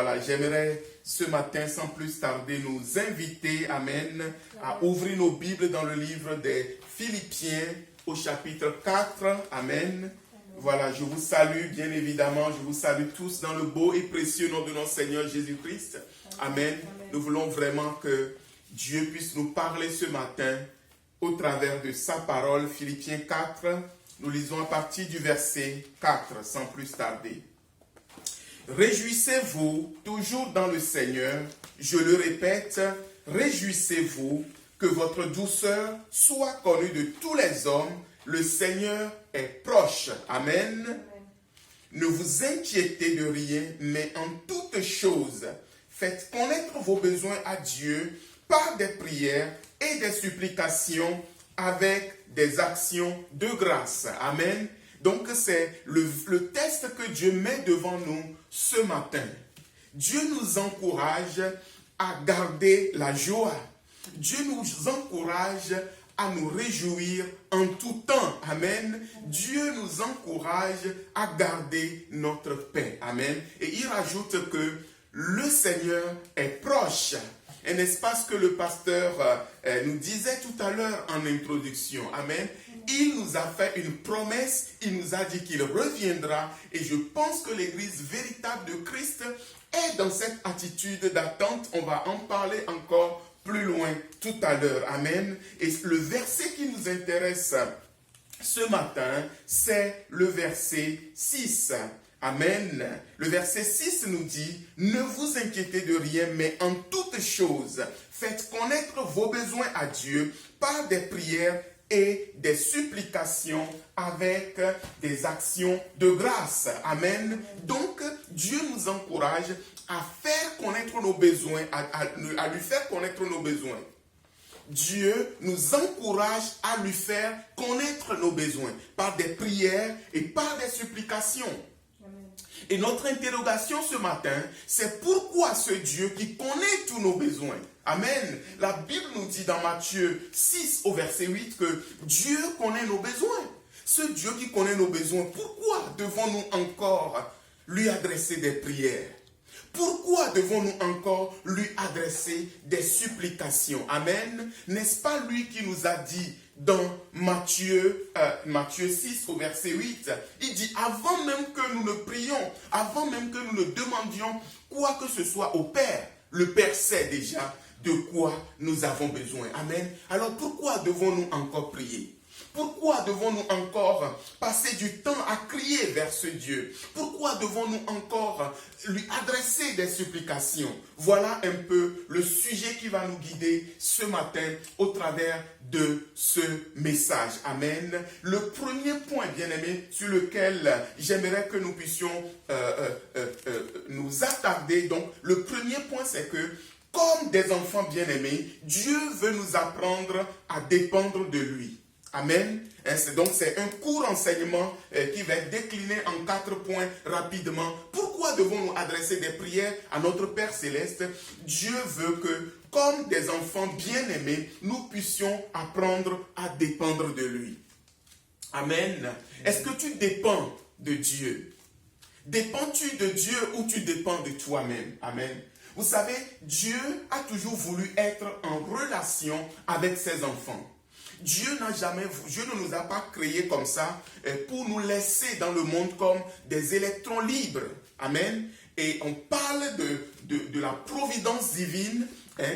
Voilà, j'aimerais ce matin, sans plus tarder, nous inviter, amen, à ouvrir nos Bibles dans le livre des Philippiens au chapitre 4, amen. Voilà, je vous salue bien évidemment, je vous salue tous dans le beau et précieux nom de notre Seigneur Jésus-Christ. Amen. Nous voulons vraiment que Dieu puisse nous parler ce matin au travers de sa parole. Philippiens 4, nous lisons à partir du verset 4, sans plus tarder. Réjouissez-vous toujours dans le Seigneur. Je le répète, réjouissez-vous, que votre douceur soit connue de tous les hommes. Le Seigneur est proche. Amen. Amen. Ne vous inquiétez de rien, mais en toutes choses, faites connaître vos besoins à Dieu par des prières et des supplications avec des actions de grâce. Amen. Donc c'est le test que Dieu met devant nous ce matin. Dieu nous encourage à garder la joie. Dieu nous encourage à nous réjouir en tout temps. Amen. Dieu nous encourage à garder notre paix. Amen. Et il rajoute que le Seigneur est proche. Et n'est-ce pas ce que le pasteur nous disait tout à l'heure en introduction? Amen. Il nous a fait une promesse, il nous a dit qu'il reviendra. Et je pense que l'Église véritable de Christ est dans cette attitude d'attente. On va en parler encore plus loin tout à l'heure. Amen. Et le verset qui nous intéresse ce matin, c'est le verset 6. Amen. Le verset 6 nous dit, ne vous inquiétez de rien, mais en toutes choses, faites connaître vos besoins à Dieu par des prières et des supplications avec des actions de grâce. Amen. Donc, Dieu nous encourage à faire connaître nos besoins, à lui faire connaître nos besoins. Dieu nous encourage à lui faire connaître nos besoins par des prières et par des supplications. Et notre interrogation ce matin, c'est pourquoi ce Dieu qui connaît tous nos besoins. Amen. La Bible nous dit dans Matthieu 6 au verset 8 que Dieu connaît nos besoins. Ce Dieu qui connaît nos besoins, pourquoi devons-nous encore lui adresser des prières? Pourquoi devons-nous encore lui adresser des supplications? Amen. N'est-ce pas lui qui nous a dit dans Matthieu 6 au verset 8, il dit, avant même que nous ne prions, avant même que nous ne demandions quoi que ce soit au Père, le Père sait déjà de quoi nous avons besoin. Amen. Alors pourquoi devons-nous encore prier? Pourquoi devons-nous encore passer du temps à crier vers ce Dieu? Pourquoi devons-nous encore lui adresser des supplications? Voilà un peu le sujet qui va nous guider ce matin au travers de ce message. Amen. Le premier point, bien-aimé, sur lequel j'aimerais que nous puissions nous attarder. Donc, le premier point, c'est que comme des enfants bien-aimés, Dieu veut nous apprendre à dépendre de lui. Amen. Donc c'est un court enseignement qui va être décliné en 4 points rapidement. Pourquoi devons-nous adresser des prières à notre Père Céleste? Dieu veut que, comme des enfants bien-aimés, nous puissions apprendre à dépendre de lui. Amen. Est-ce que tu dépends de Dieu? Dépends-tu de Dieu ou tu dépends de toi-même? Amen. Vous savez, Dieu a toujours voulu être en relation avec ses enfants. Dieu ne nous a pas créés comme ça pour nous laisser dans le monde comme des électrons libres. Amen. Et on parle de la providence divine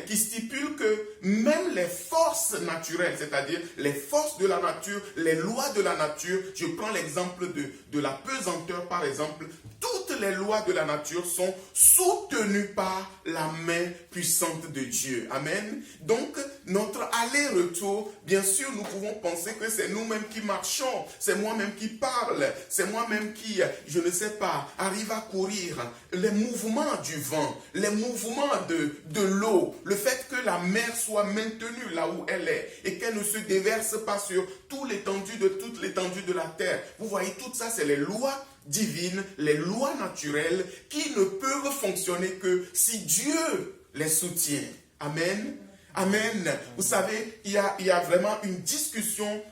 qui stipule que même les forces naturelles, c'est-à-dire les forces de la nature, les lois de la nature, je prends l'exemple de la pesanteur par exemple, toutes les lois de la nature sont soutenues par la main puissante de Dieu. Amen. Donc, notre aller-retour, bien sûr, nous pouvons penser que c'est nous-mêmes qui marchons, c'est moi-même qui parle, c'est moi-même qui, je ne sais pas, arrive à courir. Les mouvements du vent, les mouvements de l'eau, le fait que la mer soit maintenue là où elle est et qu'elle ne se déverse pas sur toute l'étendue de la terre. Vous voyez, tout ça, c'est les lois divines, les lois naturelles qui ne peuvent fonctionner que si Dieu les soutient. Amen. Amen. Vous savez, il y a vraiment une discussion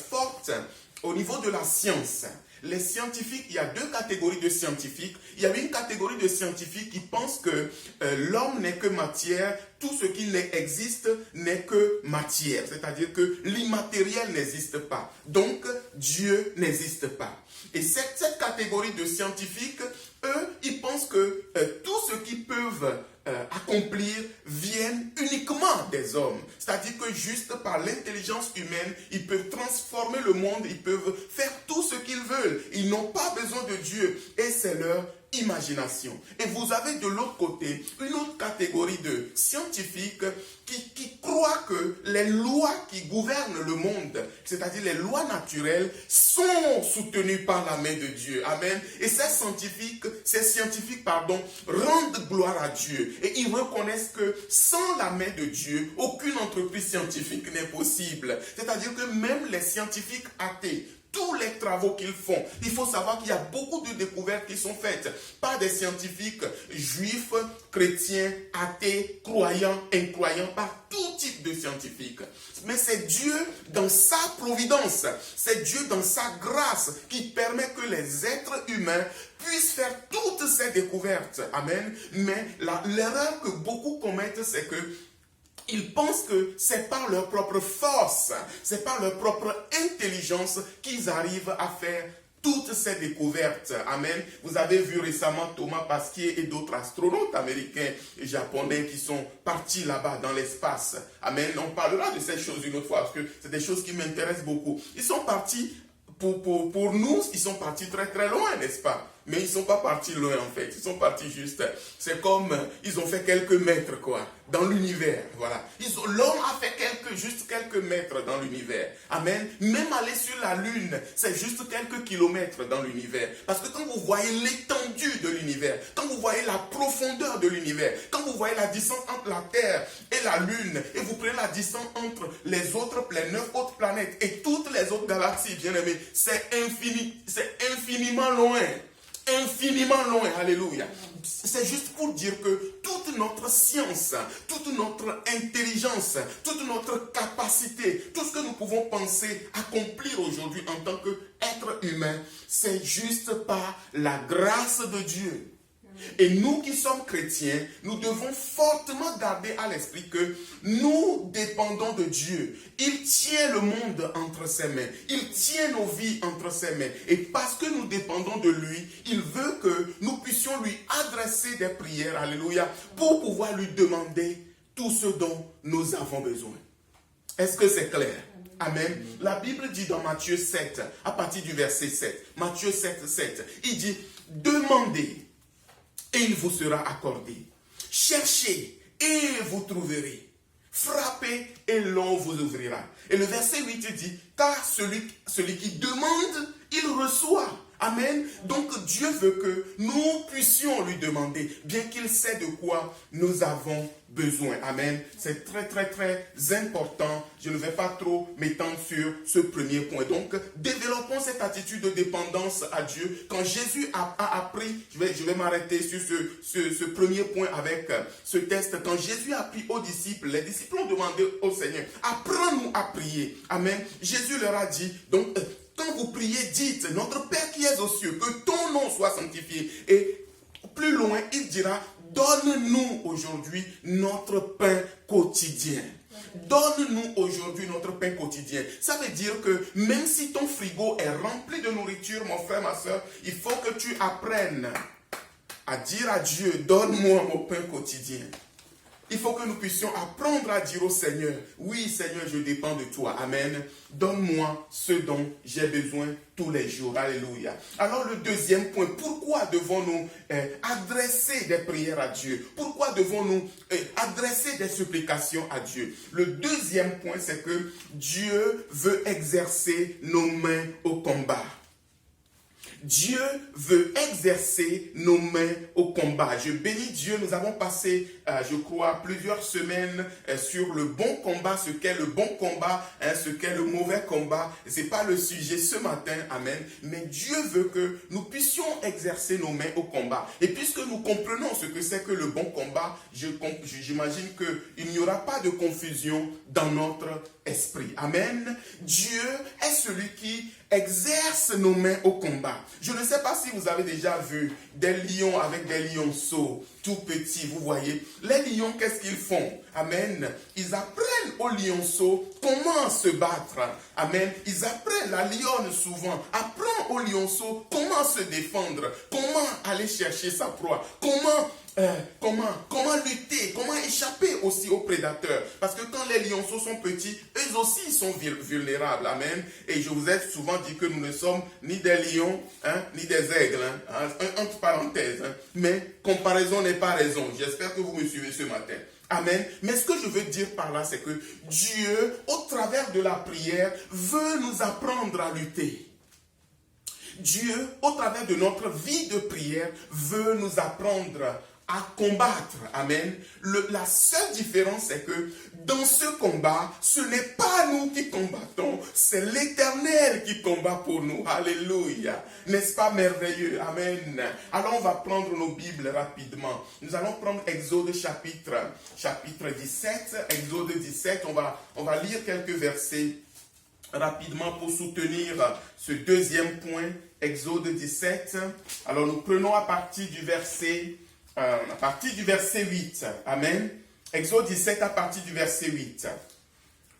forte au niveau de la science. Les scientifiques, il y a deux catégories de scientifiques. Il y a une catégorie de scientifiques qui pensent que l'homme n'est que matière, tout ce qui existe n'est que matière. C'est-à-dire que l'immatériel n'existe pas. Donc, Dieu n'existe pas. Et cette catégorie de scientifiques, eux, ils pensent que tout ce qu'ils peuvent accomplir viennent uniquement des hommes. C'est-à-dire que juste par l'intelligence humaine, ils peuvent transformer le monde, ils peuvent faire tout ce qu'ils veulent. Ils n'ont pas besoin de Dieu et c'est leur imagination. Et vous avez de l'autre côté une autre catégorie de scientifiques qui croient que les lois qui gouvernent le monde, c'est-à-dire les lois naturelles, sont soutenues par la main de Dieu. Amen. Et ces scientifiques, rendent gloire à Dieu. Et ils reconnaissent que sans la main de Dieu, aucune entreprise scientifique n'est possible. C'est-à-dire que même les scientifiques athées, tous les travaux qu'ils font, il faut savoir qu'il y a beaucoup de découvertes qui sont faites par des scientifiques juifs, chrétiens, athées, croyants, incroyants, par tout type de scientifiques. Mais c'est Dieu dans sa providence, c'est Dieu dans sa grâce qui permet que les êtres humains puissent faire toutes ces découvertes. Amen. Mais l'erreur que beaucoup commettent, c'est que ils pensent que c'est par leur propre force, c'est par leur propre intelligence qu'ils arrivent à faire toutes ces découvertes. Amen. Vous avez vu récemment Thomas Pasquier et d'autres astronautes américains et japonais qui sont partis là-bas dans l'espace. Amen. On parlera de ces choses une autre fois parce que c'est des choses qui m'intéressent beaucoup. Ils sont partis, pour nous, ils sont partis très très loin, n'est-ce pas? Mais ils ne sont pas partis loin en fait, ils sont partis juste, c'est comme, ils ont fait quelques mètres quoi, dans l'univers, voilà. L'homme a fait juste quelques mètres dans l'univers, amen. Même aller sur la lune, c'est juste quelques kilomètres dans l'univers. Parce que quand vous voyez l'étendue de l'univers, quand vous voyez la profondeur de l'univers, quand vous voyez la distance entre la Terre et la lune, et vous prenez la distance entre les 9 autres planètes et toutes les autres galaxies, bien aimés, c'est infiniment loin. Infiniment loin, alléluia. C'est juste pour dire que toute notre science, toute notre intelligence, toute notre capacité, tout ce que nous pouvons penser, accomplir aujourd'hui en tant qu'être humain, c'est juste par la grâce de Dieu. Et nous qui sommes chrétiens, nous devons fortement garder à l'esprit que nous dépendons de Dieu. Il tient le monde entre ses mains. Il tient nos vies entre ses mains. Et parce que nous dépendons de lui, il veut que nous puissions lui adresser des prières, alléluia, pour pouvoir lui demander tout ce dont nous avons besoin. Est-ce que c'est clair? Amen. La Bible dit dans Matthieu 7, à partir du verset 7, Matthieu 7, 7, il dit, demandez et il vous sera accordé. Cherchez et vous trouverez. Frappez et l'on vous ouvrira. Et le verset 8 dit, car celui qui demande, il reçoit. Amen. Donc Dieu veut que nous puissions lui demander, bien qu'il sait de quoi nous avons besoin. Amen. C'est très très très important. Je ne vais pas trop m'étendre sur ce premier point. Donc développons cette attitude de dépendance à Dieu. Quand Jésus a appris, je vais m'arrêter sur ce premier point avec ce texte. Quand Jésus a appris aux disciples, les disciples ont demandé au Seigneur, apprends-nous à prier. Amen. Jésus leur a dit, donc quand vous priez, dites, notre Père qui es aux cieux, que ton nom soit sanctifié. Et plus loin, il dira, donne-nous aujourd'hui notre pain quotidien. Donne-nous aujourd'hui notre pain quotidien. Ça veut dire que même si ton frigo est rempli de nourriture, mon frère, ma soeur, il faut que tu apprennes à dire à Dieu, donne-moi mon pain quotidien. Il faut que nous puissions apprendre à dire au Seigneur, oui Seigneur, je dépends de toi. Amen. Donne-moi ce dont j'ai besoin tous les jours. Alléluia. Alors le deuxième point, pourquoi devons-nous adresser des prières à Dieu? Pourquoi devons-nous adresser des supplications à Dieu? Le deuxième point, c'est que Dieu veut exercer nos mains au combat. Dieu veut exercer nos mains au combat. Je bénis Dieu. Nous avons passé, je crois, plusieurs semaines sur le bon combat, ce qu'est le bon combat, ce qu'est le mauvais combat. Ce n'est pas le sujet ce matin, amen. Mais Dieu veut que nous puissions exercer nos mains au combat. Et puisque nous comprenons ce que c'est que le bon combat, j'imagine qu'il n'y aura pas de confusion dans notre esprit. Amen. Dieu est celui qui exerce nos mains au combat. Je ne sais pas si vous avez déjà vu des lions avec des lionceaux tout petits, vous voyez. Les lions, qu'est-ce qu'ils font? Amen. Ils apprennent aux lionceaux comment se battre. Amen. Ils apprennent, la lionne souvent apprend aux lionceaux comment se défendre, comment aller chercher sa proie, comment lutter, comment échapper aussi aux prédateurs. Parce que quand les lionceaux sont petits, eux aussi sont vulnérables. Amen. Et je vous ai souvent dit que nous ne sommes ni des lions, ni des aigles. Entre parenthèses. Mais comparaison n'est pas raison. J'espère que vous me suivez ce matin. Amen. Mais ce que je veux dire par là, c'est que Dieu, au travers de la prière, veut nous apprendre à lutter. Dieu, au travers de notre vie de prière, veut nous apprendre à combattre. Amen. La seule différence, c'est que dans ce combat, ce n'est pas nous qui combattons, c'est l'Éternel qui combat pour nous. Alléluia. N'est-ce pas merveilleux? Amen. Alors on va prendre nos Bibles rapidement. Nous allons prendre Exode chapitre 17. Exode 17, on va lire quelques versets rapidement pour soutenir ce deuxième point. Exode 17. Alors nous prenons à partir du verset 8. Amen. Exode 17 à partir du verset 8.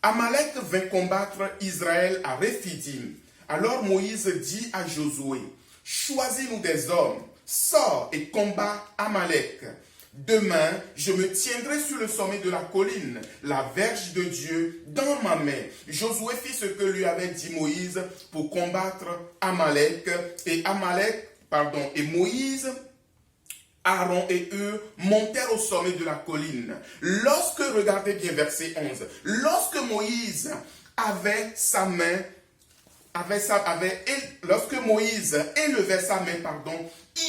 Amalek vint combattre Israël à Réphidim. Alors Moïse dit à Josué, choisis-nous des hommes, sors et combat Amalek. Demain, je me tiendrai sur le sommet de la colline, la verge de Dieu dans ma main. Josué fit ce que lui avait dit Moïse pour combattre Amalek. Et Moïse, Aaron et eux montèrent au sommet de la colline. Regardez bien verset 11, lorsque Moïse avait sa main, lorsque Moïse élevait sa main,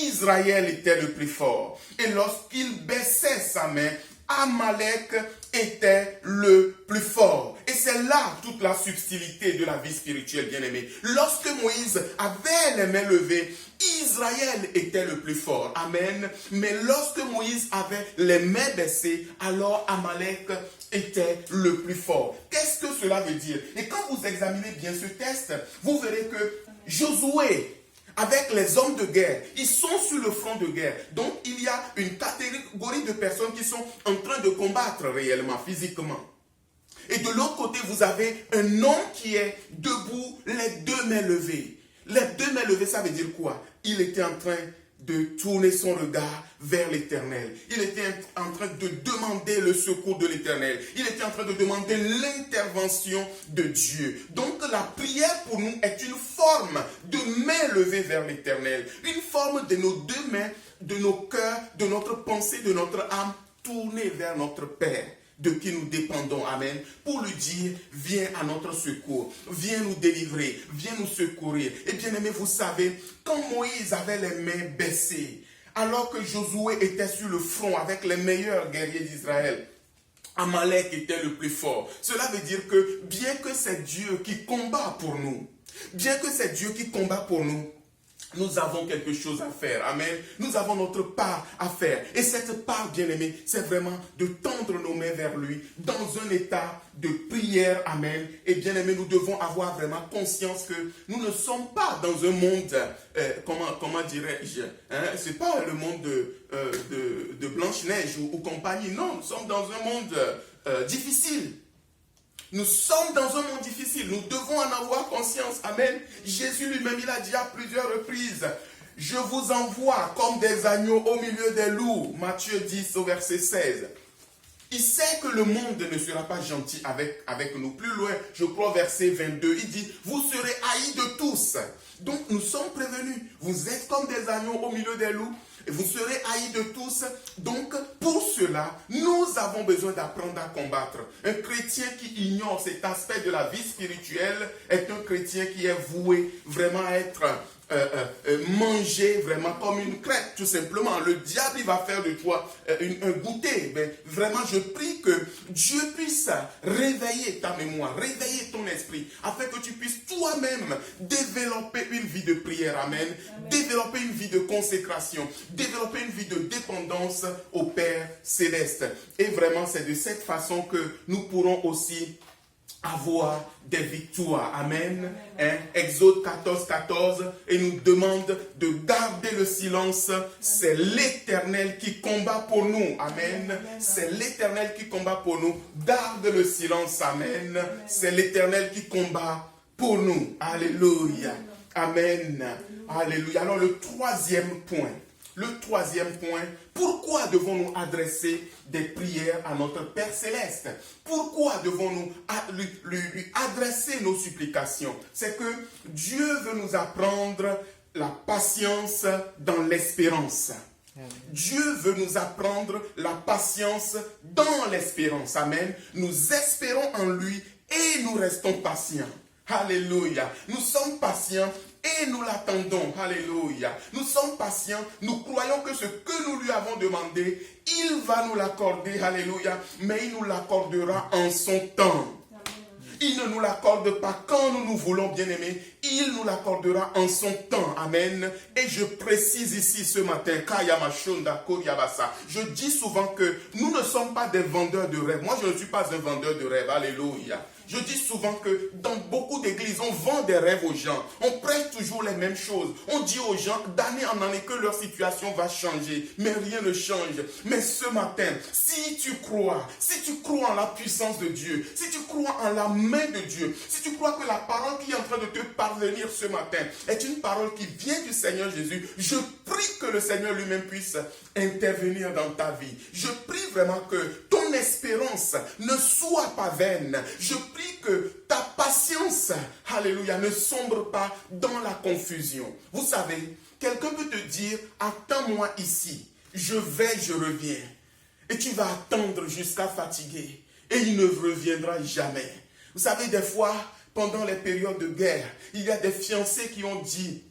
Israël était le plus fort. Et lorsqu'il baissait sa main, Amalek était le plus fort. Et c'est là toute la subtilité de la vie spirituelle, bien-aimés. Lorsque Moïse avait les mains levées, Israël était le plus fort. Amen. Mais lorsque Moïse avait les mains baissées, alors Amalek était le plus fort. Qu'est-ce que cela veut dire? Et quand vous examinez bien ce texte, vous verrez que Josué, avec les hommes de guerre, ils sont sur le front de guerre. Donc, il y a une catégorie de personnes qui sont en train de combattre réellement, physiquement. Et de l'autre côté, vous avez un homme qui est debout, les deux mains levées. Les deux mains levées, ça veut dire quoi? Il était en train de tourner son regard vers l'Éternel. Il était en train de demander le secours de l'Éternel. Il était en train de demander l'intervention de Dieu. Donc la prière pour nous est une forme de main levée vers l'Éternel. Une forme de nos deux mains, de nos cœurs, de notre pensée, de notre âme tournée vers notre Père, de qui nous dépendons, amen, pour lui dire, viens à notre secours, viens nous délivrer, viens nous secourir. Et bien aimé, vous savez, quand Moïse avait les mains baissées, alors que Josué était sur le front avec les meilleurs guerriers d'Israël, Amalek était le plus fort. Cela veut dire que bien que c'est Dieu qui combat pour nous, nous avons quelque chose à faire. Amen. Nous avons notre part à faire. Et cette part, bien-aimé, c'est vraiment de tendre nos mains vers lui dans un état de prière. Amen. Et bien-aimé, nous devons avoir vraiment conscience que nous ne sommes pas dans un monde, comment dirais-je, c'est pas le monde de Blanche-Neige ou compagnie. Non, nous sommes dans un monde difficile. Nous sommes dans un monde difficile. Nous devons en avoir conscience. Amen. Jésus lui-même, il a dit à plusieurs reprises, je vous envoie comme des agneaux au milieu des loups. Matthieu 10 au verset 16. Il sait que le monde ne sera pas gentil avec nous. Plus loin, je crois, verset 22, il dit, vous serez haïs de tous. Donc, nous sommes prévenus. Vous êtes comme des agneaux au milieu des loups. Et vous serez haïs de tous. Donc, pour cela, nous avons besoin d'apprendre à combattre. Un chrétien qui ignore cet aspect de la vie spirituelle est un chrétien qui est voué vraiment à être mangé vraiment comme une crêpe, tout simplement. Le diable, il va faire de toi un goûter. Mais vraiment, je prie que Dieu puisse réveiller ta mémoire, réveiller ton esprit, afin que tu puisses toi-même développer une vie de prière. Amen. Développer une vie de consécration, développer une vie de dépendance au Père Céleste. Et vraiment, c'est de cette façon que nous pourrons aussi avoir des victoires. Amen. Hein? Exode 14, 14, et nous demande de garder le silence. C'est l'Éternel qui combat pour nous. Amen. C'est l'Éternel qui combat pour nous. Garde le silence. Amen. C'est l'Éternel qui combat pour nous. Alléluia. Amen. Alléluia. Alors le troisième point. Pourquoi devons-nous adresser des prières à notre Père Céleste? Pourquoi devons-nous lui adresser nos supplications? C'est que Dieu veut nous apprendre la patience dans l'espérance. Dieu veut nous apprendre la patience dans l'espérance. Amen. Nous espérons en lui et nous restons patients. Alléluia. Nous sommes patients et nous l'attendons. Alléluia. Nous sommes patients. Nous croyons que ce que nous lui avons demandé, il va nous l'accorder. Alléluia. Mais il nous l'accordera en son temps. Il ne nous l'accorde pas quand nous nous voulons, bien-aimés. Il nous l'accordera en son temps. Amen. Et je précise ici ce matin, je dis souvent que nous ne sommes pas des vendeurs de rêves. Moi, je ne suis pas un vendeur de rêves. Alléluia. Je dis souvent que dans beaucoup d'églises, on vend des rêves aux gens. On prêche toujours les mêmes choses. On dit aux gens d'année en année que leur situation va changer. Mais rien ne change. Mais ce matin, si tu crois en la puissance de Dieu, si tu crois en la main de Dieu, si tu crois que la parole qui est en train de te parvenir ce matin est une parole qui vient du Seigneur Jésus, je prie que le Seigneur lui-même puisse intervenir dans ta vie. Je prie vraiment que ton espérance ne soit pas vaine. Je prie que ta patience, alléluia, ne sombre pas dans la confusion. Vous savez, quelqu'un peut te dire, attends-moi ici, je reviens. Et tu vas attendre jusqu'à fatiguer. Et il ne reviendra jamais. Vous savez, des fois, pendant les périodes de guerre, il y a des fiancés qui ont dit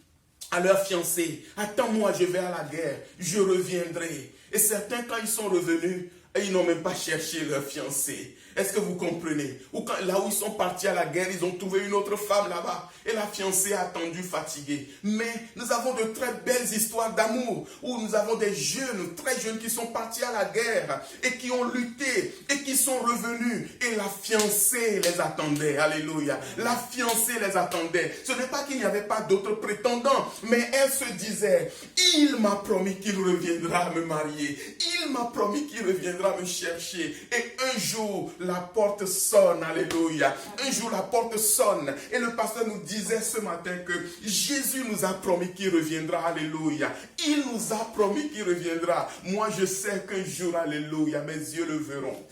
à leur fiancé, attends-moi, je vais à la guerre, je reviendrai. Et certains, quand ils sont revenus, ils n'ont même pas cherché leur fiancé. Est-ce que vous comprenez? Ou quand, là où ils sont partis à la guerre, ils ont trouvé une autre femme là-bas. Et la fiancée a attendu fatiguée. Mais nous avons de très belles histoires d'amour. Où nous avons des jeunes, très jeunes, qui sont partis à la guerre. Et qui ont lutté. Et qui sont revenus. Et la fiancée les attendait. Alléluia. La fiancée les attendait. Ce n'est pas qu'il n'y avait pas d'autres prétendants. Mais elle se disait, il m'a promis qu'il reviendra me marier. Il m'a promis qu'il reviendra me chercher. Et un jour, la porte sonne, alléluia. Un jour, la porte sonne. Et le pasteur nous disait ce matin que Jésus nous a promis qu'il reviendra, alléluia. Il nous a promis qu'il reviendra. Moi, je sais qu'un jour, alléluia, mes yeux le verront.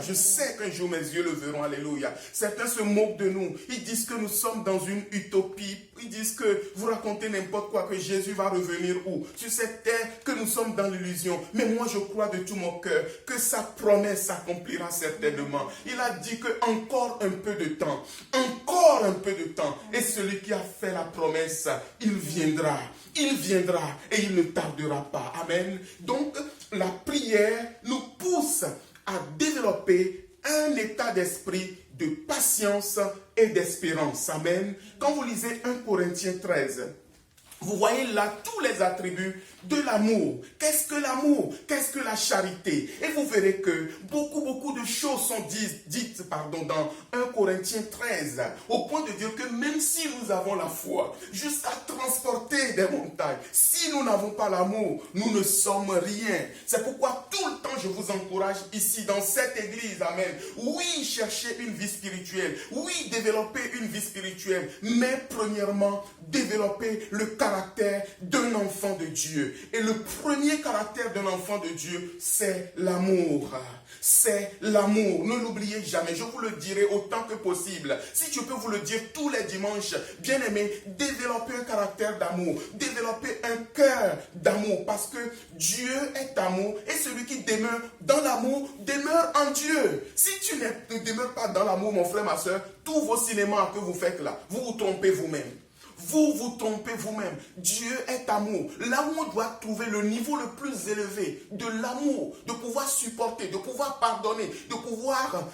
Je sais qu'un jour mes yeux le verront, alléluia. Certains se moquent de nous. Ils disent que nous sommes dans une utopie. Ils disent que vous racontez n'importe quoi, que Jésus va revenir où? Sur cette terre, que nous sommes dans l'illusion. Mais moi je crois de tout mon cœur que sa promesse s'accomplira certainement. Il a dit que encore un peu de temps. Encore un peu de temps. Et celui qui a fait la promesse, il viendra. Il viendra et il ne tardera pas. Amen. Donc la prière nous pousse à développer un état d'esprit de patience et d'espérance. Amen. Quand vous lisez 1 Corinthiens 13, vous voyez là tous les attributs de l'amour. Qu'est-ce que l'amour? Qu'est-ce que la charité? Et vous verrez que beaucoup de choses sont dites dans 1 Corinthiens 13, au point de dire que même si nous avons la foi, jusqu'à transporter des montagnes, si nous n'avons pas l'amour, nous ne sommes rien. C'est pourquoi tout le temps je vous encourage ici dans cette église, amen. Oui, chercher une vie spirituelle. Oui, développer une vie spirituelle. Mais premièrement, développer le caractère d'un enfant de Dieu. Et le premier caractère d'un enfant de Dieu, c'est l'amour. C'est l'amour. Ne l'oubliez jamais. Je vous le dirai autant que possible. Si je peux vous le dire tous les dimanches, bien aimé, développez un caractère d'amour. Développez un cœur d'amour. Parce que Dieu est amour. Et celui qui demeure dans l'amour demeure en Dieu. Si tu ne demeures pas dans l'amour, mon frère, ma soeur, tous vos cinémas que vous faites là, vous vous trompez vous-même. Vous vous trompez vous-même. Dieu est amour. Là où on doit trouver le niveau le plus élevé de l'amour, de pouvoir supporter, de pouvoir pardonner, de pouvoir,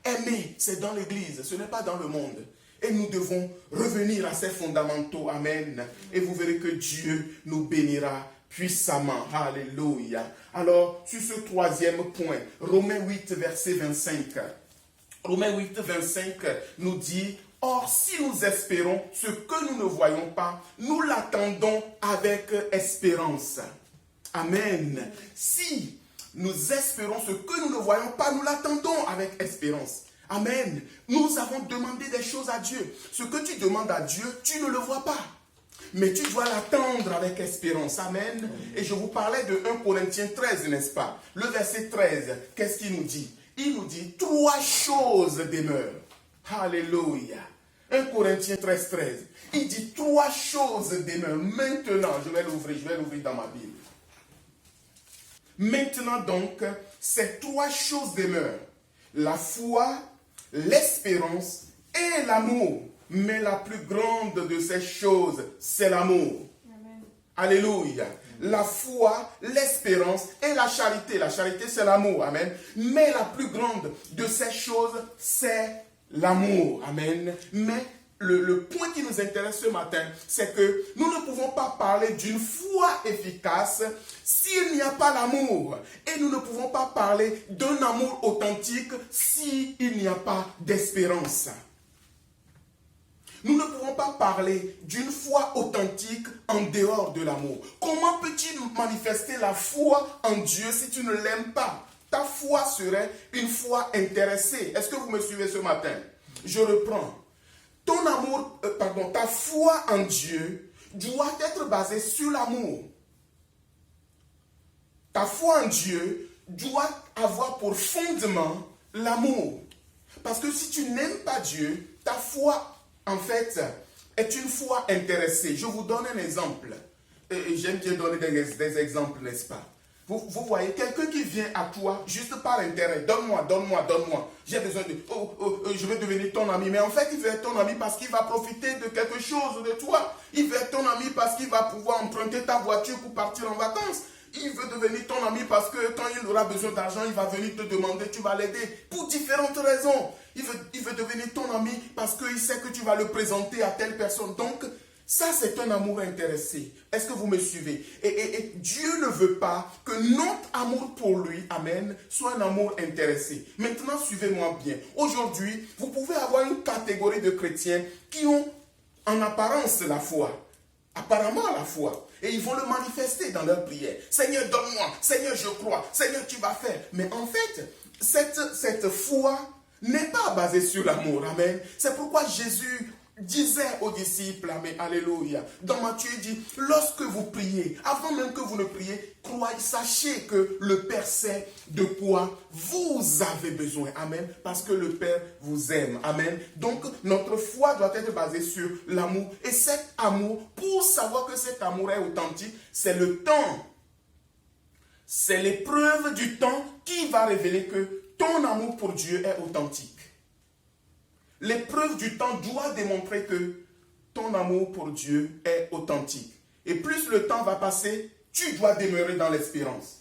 aimer, c'est dans l'église, ce n'est pas dans le monde. Et nous devons revenir à ces fondamentaux. Amen. Et vous verrez que Dieu nous bénira puissamment. Alléluia. Alors, sur ce troisième point, Romains 8, verset 25. Romains 8, 25 nous dit, « Or, si nous espérons ce que nous ne voyons pas, nous l'attendons avec espérance. » Amen. Si nous espérons ce que nous ne voyons pas, nous l'attendons avec espérance. Amen. Nous avons demandé des choses à Dieu. Ce que tu demandes à Dieu, tu ne le vois pas. Mais tu dois l'attendre avec espérance. Amen. Et je vous parlais de 1 Corinthiens 13, n'est-ce pas? Le verset 13, qu'est-ce qu'il nous dit? Il nous dit, 3 choses demeurent. Alléluia. 1 Corinthiens 13, 13. Il dit, 3 choses demeurent. Maintenant, je vais l'ouvrir dans ma Bible. Maintenant donc, ces 3 choses demeurent. La foi, l'espérance et l'amour. Mais la plus grande de ces choses, c'est l'amour. Amen. Alléluia. La foi, l'espérance et la charité. La charité, c'est l'amour. Amen. Mais la plus grande de ces choses, c'est l'amour. Amen. Mais le point qui nous intéresse ce matin, c'est que nous ne pouvons pas parler d'une foi efficace s'il n'y a pas l'amour. Et nous ne pouvons pas parler d'un amour authentique s'il n'y a pas d'espérance. Nous ne pouvons pas parler d'une foi authentique en dehors de l'amour. Comment peux-tu manifester la foi en Dieu si tu ne l'aimes pas? Ta foi serait une foi intéressée. Est-ce que vous me suivez ce matin? Je reprends. Ta foi en Dieu doit être basée sur l'amour. Ta foi en Dieu doit avoir pour fondement l'amour. Parce que si tu n'aimes pas Dieu, ta foi en fait, est une foi intéressée. Je vous donne un exemple. J'aime bien donner des exemples, n'est-ce pas? Vous voyez, quelqu'un qui vient à toi juste par intérêt. Donne-moi. J'ai besoin de... je veux devenir ton ami. Mais en fait, il veut être ton ami parce qu'il va profiter de quelque chose de toi. Il veut être ton ami parce qu'il va pouvoir emprunter ta voiture pour partir en vacances. Il veut devenir ton ami parce que quand il aura besoin d'argent, il va venir te demander, tu vas l'aider. Pour différentes raisons. Il veut devenir ton ami parce qu'il sait que tu vas le présenter à telle personne. Donc, ça c'est un amour intéressé. Est-ce que vous me suivez? Et Dieu ne veut pas que notre amour pour lui, amen, soit un amour intéressé. Maintenant, suivez-moi bien. Aujourd'hui, vous pouvez avoir une catégorie de chrétiens qui ont en apparence la foi. Apparemment la foi. Et ils vont le manifester dans leur prière. Seigneur, donne-moi. Seigneur, je crois. Seigneur, tu vas faire. Mais en fait, cette foi n'est pas basée sur l'amour. Amen. C'est pourquoi Jésus disait aux disciples, amen, alléluia. Dans Matthieu, il dit, lorsque vous priez, avant même que vous ne priez, croyez, sachez que le Père sait de quoi vous avez besoin. Amen. Parce que le Père vous aime. Amen. Donc, notre foi doit être basée sur l'amour. Et cet amour, pour savoir que cet amour est authentique, c'est le temps. C'est l'épreuve du temps qui va révéler que ton amour pour Dieu est authentique. L'épreuve du temps doit démontrer que ton amour pour Dieu est authentique. Et plus le temps va passer, tu dois demeurer dans l'espérance.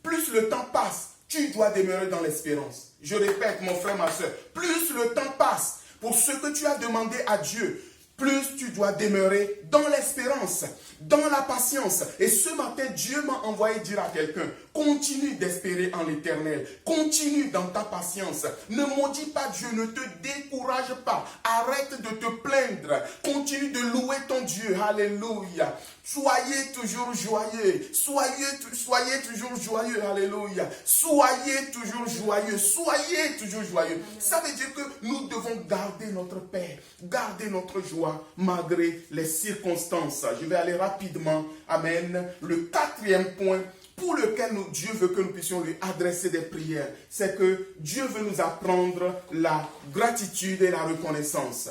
Plus le temps passe, tu dois demeurer dans l'espérance. Je répète, mon frère, ma soeur, plus le temps passe pour ce que tu as demandé à Dieu, plus tu dois demeurer dans l'espérance, dans la patience. Et ce matin, Dieu m'a envoyé dire à quelqu'un, continue d'espérer en l'Éternel. Continue dans ta patience. Ne maudis pas Dieu, ne te décourage pas. Arrête de te plaindre. Continue de louer ton Dieu. Alléluia. Soyez toujours joyeux. Soyez toujours joyeux. Alléluia. Soyez toujours joyeux. Soyez toujours joyeux. Ça veut dire que nous devons garder notre paix, garder notre joie malgré les circonstances. Je vais aller rapidement. Amen. Le 4e point pour lequel Dieu veut que nous puissions lui adresser des prières, c'est que Dieu veut nous apprendre la gratitude et la reconnaissance.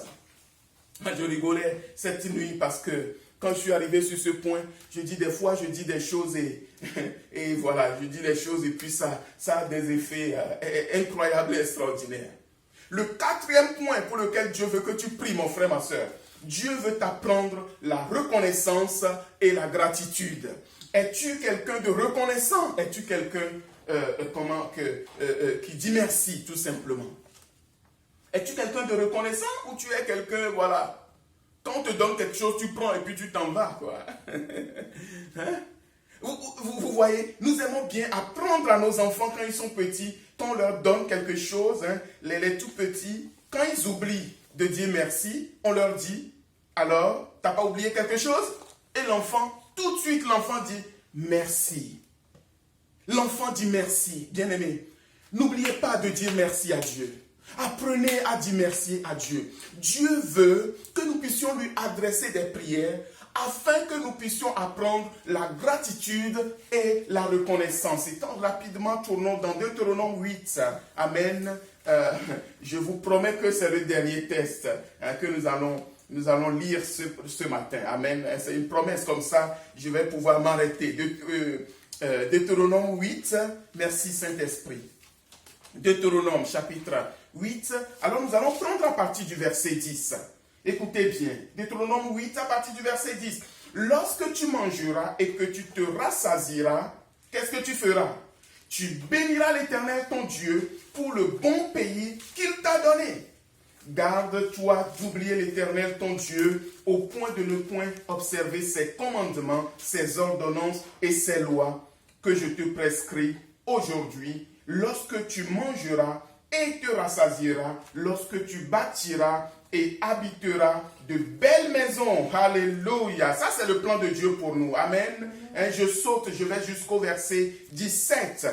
Je rigolais cette nuit parce que quand je suis arrivé sur ce point, je dis des choses et voilà, je dis des choses et puis ça a des effets incroyables et extraordinaires. Le 4e point pour lequel Dieu veut que tu pries, mon frère, ma soeur, Dieu veut t'apprendre la reconnaissance et la gratitude. Es-tu quelqu'un de reconnaissant? Es-tu quelqu'un qui dit merci, tout simplement? Es-tu quelqu'un de reconnaissant ou tu es quelqu'un, voilà, quand on te donne quelque chose, tu prends et puis tu t'en vas, quoi. Hein? Vous voyez, nous aimons bien apprendre à nos enfants quand ils sont petits quand on leur donne quelque chose, hein, les tout petits, quand ils oublient de dire merci, on leur dit, alors, t'as pas oublié quelque chose? Et l'enfant, tout de suite, l'enfant dit merci. L'enfant dit merci, bien-aimé. N'oubliez pas de dire merci à Dieu. Apprenez à dire merci à Dieu. Dieu veut que nous puissions lui adresser des prières afin que nous puissions apprendre la gratitude et la reconnaissance. Et rapidement, tournons dans Deutéronome 8. Amen. Je vous promets que c'est le dernier test que nous allons lire ce matin. Amen. C'est une promesse comme ça. Je vais pouvoir m'arrêter. Deutéronome 8. Merci Saint-Esprit. Deutéronome chapitre 8. Alors nous allons prendre à partir du verset 10. Écoutez bien. Deutéronome 8 à partir du verset 10. Lorsque tu mangeras et que tu te rassasieras, qu'est-ce que tu feras? Tu béniras l'Éternel ton Dieu pour le bon pays qu'il t'a donné. Garde-toi d'oublier l'Éternel ton Dieu au point de ne point observer ses commandements, ses ordonnances et ses lois que je te prescris aujourd'hui lorsque tu mangeras et te rassasieras, lorsque tu bâtiras et habiteras de belles maisons. Alléluia. Ça, c'est le plan de Dieu pour nous. Amen. Je saute, je vais jusqu'au verset 17.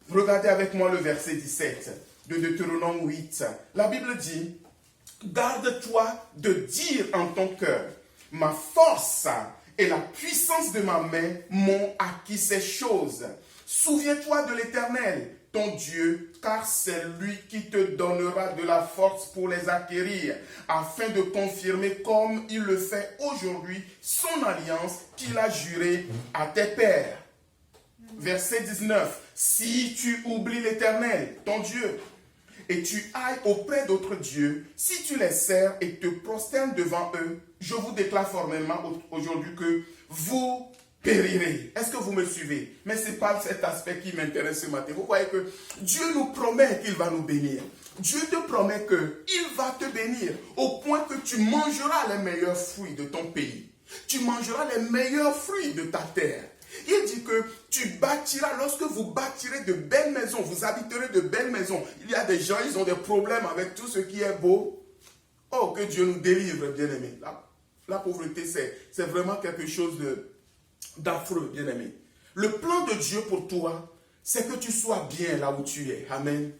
Regardez avec moi le verset 17 de Deutéronome 8. La Bible dit, garde-toi de dire en ton cœur, ma force et la puissance de ma main m'ont acquis ces choses. Souviens-toi de l'Éternel, ton Dieu, car c'est lui qui te donnera de la force pour les acquérir, afin de confirmer comme il le fait aujourd'hui son alliance qu'il a jurée à tes pères. Verset 19. Si tu oublies l'Éternel, ton Dieu, et tu ailles auprès d'autres dieux, si tu les sers et te prosternes devant eux, je vous déclare formellement aujourd'hui que vous périrez. Est-ce que vous me suivez? Mais ce n'est pas cet aspect qui m'intéresse ce matin. Vous voyez que Dieu nous promet qu'il va nous bénir. Dieu te promet qu'il va te bénir au point que tu mangeras les meilleurs fruits de ton pays. Tu mangeras les meilleurs fruits de ta terre. Il dit que tu bâtiras, lorsque vous bâtirez de belles maisons, vous habiterez de belles maisons. Il y a des gens, ils ont des problèmes avec tout ce qui est beau. Oh, que Dieu nous délivre, bien-aimés. La pauvreté, c'est vraiment quelque chose d'affreux, bien-aimé. Le plan de Dieu pour toi, c'est que tu sois bien là où tu es. Amen.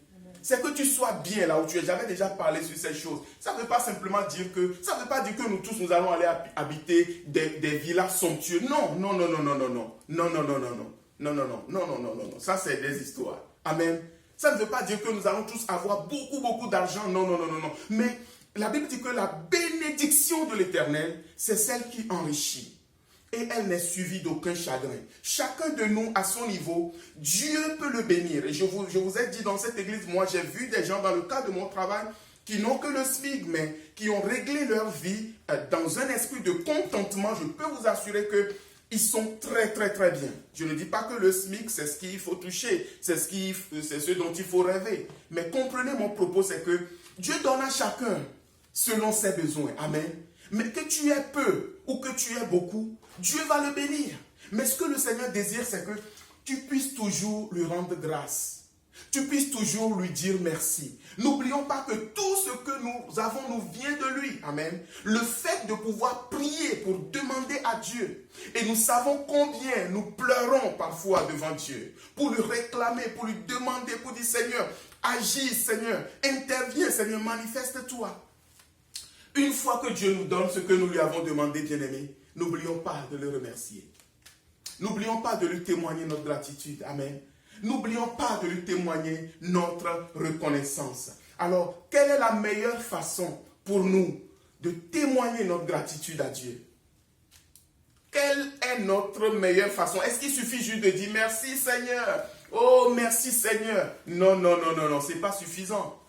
C'est que tu sois bien là où tu es. J'avais déjà parlé sur ces choses. Ça ne veut pas simplement dire que, ça ne veut pas dire que nous tous, nous allons aller habiter des villas somptueuses. Non, non, non, non, non, non, non. Non, non, non, non, non. Non, non, non, non, non, non, non, non. Ça, c'est des histoires. Amen. Ça ne veut pas dire que nous allons tous avoir beaucoup, beaucoup d'argent. Non, non, non, non, non. Mais la Bible dit que la bénédiction de l'Éternel, c'est celle qui enrichit. Et elle n'est suivie d'aucun chagrin. Chacun de nous, à son niveau, Dieu peut le bénir. Et je vous ai dit dans cette église, moi j'ai vu des gens dans le cadre de mon travail qui n'ont que le SMIC, mais qui ont réglé leur vie dans un esprit de contentement. Je peux vous assurer qu'ils sont très, très, très bien. Je ne dis pas que le SMIC, c'est ce qu'il faut toucher, c'est ce dont il faut rêver. Mais comprenez mon propos, c'est que Dieu donne à chacun selon ses besoins. Amen. Mais que tu aies peu ou que tu aies beaucoup, Dieu va le bénir. Mais ce que le Seigneur désire, c'est que tu puisses toujours lui rendre grâce. Tu puisses toujours lui dire merci. N'oublions pas que tout ce que nous avons nous vient de lui. Amen. Le fait de pouvoir prier pour demander à Dieu. Et nous savons combien nous pleurons parfois devant Dieu. Pour lui réclamer, pour lui demander, pour dire Seigneur, agis Seigneur, interviens Seigneur, manifeste-toi. Une fois que Dieu nous donne ce que nous lui avons demandé, bien-aimés, n'oublions pas de le remercier. N'oublions pas de lui témoigner notre gratitude. Amen. N'oublions pas de lui témoigner notre reconnaissance. Alors, quelle est la meilleure façon pour nous de témoigner notre gratitude à Dieu? Quelle est notre meilleure façon? Est-ce qu'il suffit juste de dire merci Seigneur? Oh, merci Seigneur. Non, non, non, non, non, ce n'est pas suffisant.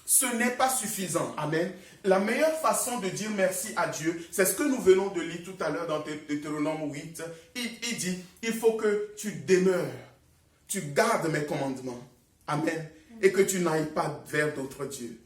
Ce n'est pas suffisant. Amen. La meilleure façon de dire merci à Dieu, c'est ce que nous venons de lire tout à l'heure dans Deutéronome 8. Il dit, il faut que tu demeures, tu gardes mes commandements. Amen. Et que tu n'ailles pas vers d'autres dieux.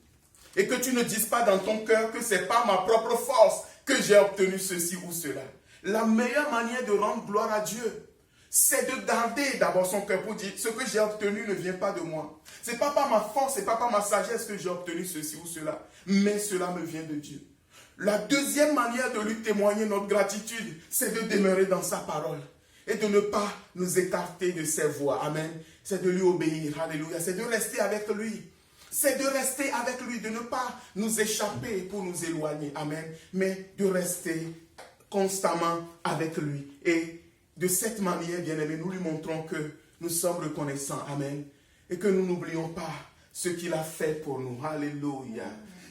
Et que tu ne dises pas dans ton cœur que c'est par ma propre force que j'ai obtenu ceci ou cela. La meilleure manière de rendre gloire à Dieu, c'est de garder d'abord son cœur pour dire, ce que j'ai obtenu ne vient pas de moi. Ce n'est pas par ma force, ce n'est pas par ma sagesse que j'ai obtenu ceci ou cela, mais cela me vient de Dieu. La deuxième manière de lui témoigner notre gratitude, c'est de demeurer dans sa parole et de ne pas nous écarter de ses voies. Amen. C'est de lui obéir. Alléluia. C'est de rester avec lui. C'est de rester avec lui, de ne pas nous échapper pour nous éloigner. Amen. Mais de rester constamment avec lui. Et de cette manière, bien-aimés, nous lui montrons que nous sommes reconnaissants. Amen. Et que nous n'oublions pas ce qu'il a fait pour nous. Alléluia.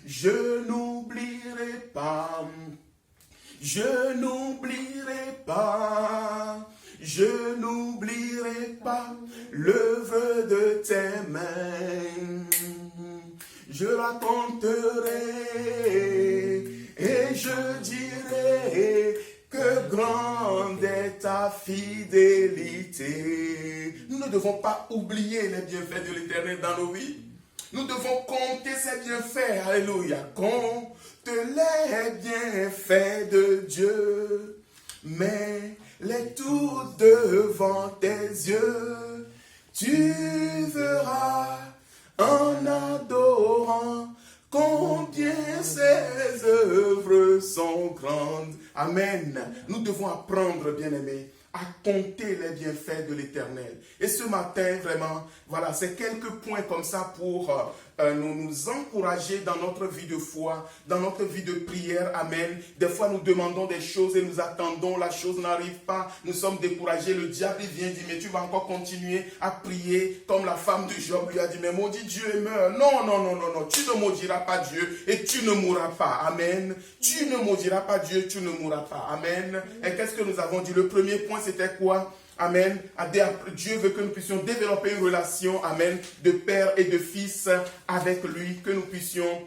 Je n'oublierai pas. Je n'oublierai pas. Je n'oublierai pas l'œuvre de tes mains. Je raconterai et je dirai que grande est ta fidélité. Nous ne devons pas oublier les bienfaits de l'Éternel dans nos vies. Nous devons compter ses bienfaits. Alléluia. Compte les bienfaits de Dieu. Mets-les tous devant tes yeux. Tu verras en adorant combien ses œuvres sont grandes. Amen. Nous devons apprendre, bien-aimés, à compter les bienfaits de l'Éternel. Et ce matin, vraiment, voilà, c'est quelques points comme ça pour nous encourager dans notre vie de foi, dans notre vie de prière. Amen. Des fois, nous demandons des choses et nous attendons, la chose n'arrive pas. Nous sommes découragés. Le diable vient dire, mais tu vas encore continuer à prier comme la femme de Job lui a dit, mais maudit Dieu et meurt. Non, non, non, non, non. Tu ne maudiras pas Dieu et tu ne mourras pas. Amen. Tu ne maudiras pas Dieu, tu ne mourras pas. Amen. Et qu'est-ce que nous avons dit? Le premier point, c'était quoi? Amen. Dieu veut que nous puissions développer une relation, amen, de père et de fils avec lui, que nous puissions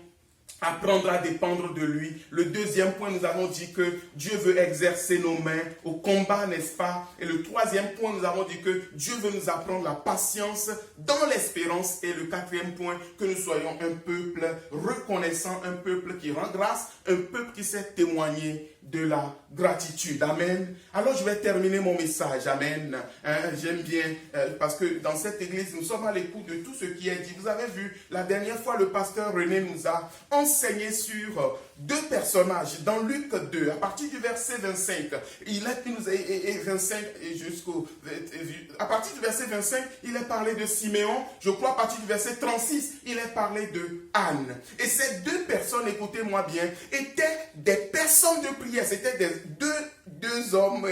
apprendre à dépendre de lui. Le deuxième point, nous avons dit que Dieu veut exercer nos mains au combat, n'est-ce pas? Et le troisième point, nous avons dit que Dieu veut nous apprendre la patience dans l'espérance. Et le quatrième point, que nous soyons un peuple reconnaissant, un peuple qui rend grâce, un peuple qui sait témoigner de la gratitude. Amen. Alors je vais terminer mon message. Amen. J'aime bien parce que dans cette église, nous sommes à l'écoute de tout ce qui est dit. Vous avez vu, la dernière fois, le pasteur René nous a enseigné sur deux personnages. Dans Luc 2, à partir du verset 25, à partir du verset 25, il est parlé de Siméon. Je crois à partir du verset 36, il est parlé de Anne. Et ces deux personnes, écoutez-moi bien, étaient des personnes de prière. C'était deux hommes,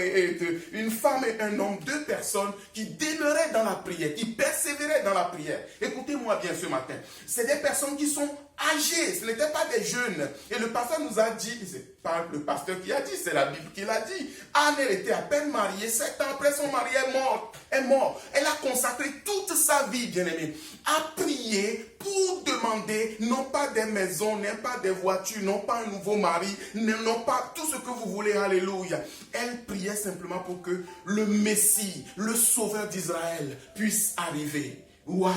une femme et un homme, deux personnes qui demeuraient dans la prière, qui persévéraient dans la prière. Écoutez-moi bien ce matin. C'est des personnes qui sont âgées, ce n'étaient pas des jeunes. Et le pasteur nous a dit, c'est pas le pasteur qui a dit, c'est la Bible qui l'a dit. Anne, elle était à peine mariée, 7 ans après son mari est mort. Elle a consacré toute sa vie, bien-aimée, à prier pour demander, non pas des maisons, non pas des voitures, non pas un nouveau mari, non pas tout ce que vous voulez, alléluia. Elle priait simplement pour que le Messie, le Sauveur d'Israël, puisse arriver. Waouh!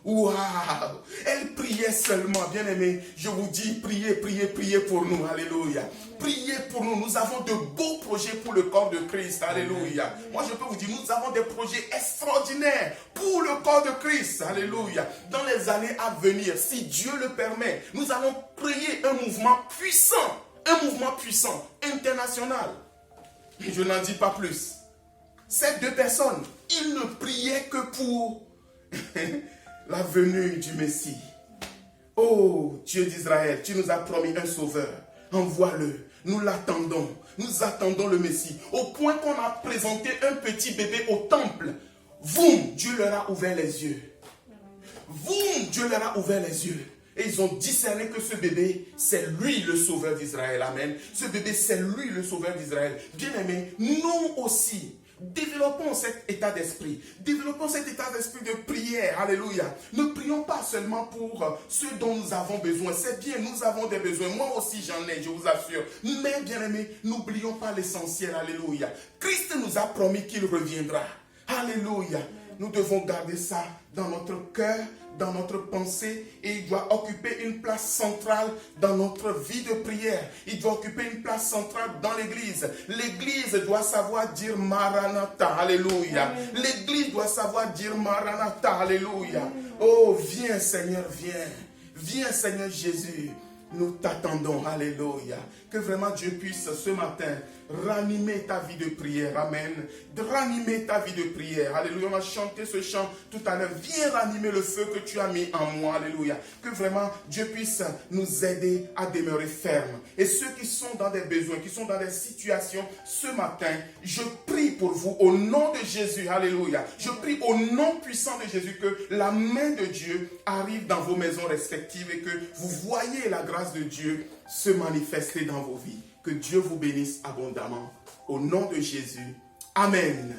Waouh! Elle priait seulement, bien aimé. Je vous dis, priez, priez, priez pour nous. Alléluia. Priez pour nous. Nous avons de beaux projets pour le corps de Christ. Alléluia. Moi, je peux vous dire, nous avons des projets extraordinaires pour le corps de Christ. Alléluia. Dans les années à venir, si Dieu le permet, nous allons créer un mouvement puissant. Un mouvement puissant, international. Je n'en dis pas plus. Ces deux personnes, ils ne priaient que pour la venue du Messie. Oh, Dieu d'Israël, tu nous as promis un sauveur. Envoie-le. Nous l'attendons. Nous attendons le Messie. Au point qu'on a présenté un petit bébé au temple. Voum, Dieu leur a ouvert les yeux. Voum, Dieu leur a ouvert les yeux. Et ils ont discerné que ce bébé, c'est lui le sauveur d'Israël. Amen. Ce bébé, c'est lui le sauveur d'Israël. Bien aimé, nous aussi, développons cet état d'esprit. Développons cet état d'esprit de prière. Alléluia. Ne prions pas seulement pour ce dont nous avons besoin. C'est bien, nous avons des besoins. Moi aussi, j'en ai, je vous assure. Mais bien aimé, n'oublions pas l'essentiel. Alléluia. Christ nous a promis qu'il reviendra. Alléluia. Nous devons garder ça dans notre cœur, dans notre pensée et il doit occuper une place centrale dans notre vie de prière. Il doit occuper une place centrale dans l'église. L'église doit savoir dire Maranatha, alléluia. L'église doit savoir dire Maranatha, alléluia. Oh, viens Seigneur, viens. Viens Seigneur Jésus. Nous t'attendons, alléluia. Que vraiment Dieu puisse ce matin ranimer ta vie de prière, amen. Ranimer ta vie de prière, alléluia. On a chanté ce chant tout à l'heure. Viens ranimer le feu que tu as mis en moi, alléluia. Que vraiment Dieu puisse nous aider à demeurer fermes. Et ceux qui sont dans des besoins, qui sont dans des situations, ce matin, je prie pour vous au nom de Jésus, alléluia. Je prie au nom puissant de Jésus que la main de Dieu arrive dans vos maisons respectives et que vous voyez la grâce de Dieu se manifester dans vos vies. Que Dieu vous bénisse abondamment. Au nom de Jésus. Amen.